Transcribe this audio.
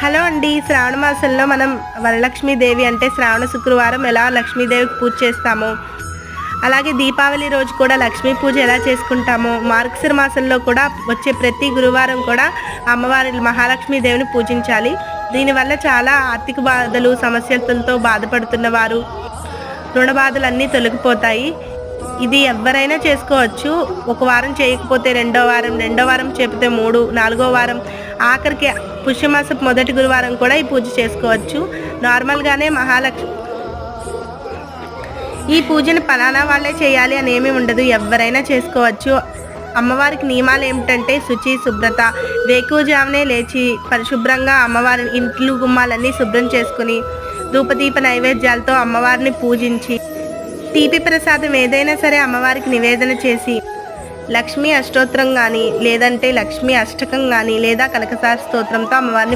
Hello అండి. శ్రావణ మాసంలో మనం వరలక్ష్మీదేవి అంటే శ్రావణ శుక్రవారం ఎలా లక్ష్మీదేవికి పూజ చేస్తామో, అలాగే దీపావళి రోజు కూడా లక్ష్మీ పూజ ఎలా చేసుకుంటామో, మార్గశిర మాసంలో కూడా వచ్చే ప్రతి గురువారం కూడా అమ్మవారి మహాలక్ష్మీదేవిని పూజించాలి. దీనివల్ల చాలా ఆర్థిక బాధలు, సమస్యలతో బాధపడుతున్న వారు రుణ బాధలన్నీ తొలగిపోతాయి. ఇది ఎవ్వరైనా చేసుకోవచ్చు. ఒక వారం చేయకపోతే రెండో వారం చెబితే 3, 4 వారం, ఆఖరికి పుష్యమాసపు మొదటి గురువారం కూడా ఈ పూజ చేసుకోవచ్చు. నార్మల్గానే ఈ పూజను పలానా వాళ్ళే చేయాలి అని ఏమీ ఉండదు, ఎవరైనా చేసుకోవచ్చు. అమ్మవారికి నియమాలు ఏమిటంటే శుచి, శుభ్రత. వేకువజామునే లేచి పరిశుభ్రంగా అమ్మవారి ఇంట్లు గుమ్మాలన్నీ శుభ్రం చేసుకుని ధూపదీప నైవేద్యాలతో అమ్మవారిని పూజించి, తీపి ప్రసాదం ఏదైనా సరే అమ్మవారికి నివేదన చేసి, లక్ష్మీ అష్టోత్తరం కానీ లేదంటే లక్ష్మీ అష్టకం కానీ లేదా కనకసార స్తోత్రంతో అమ్మవారిని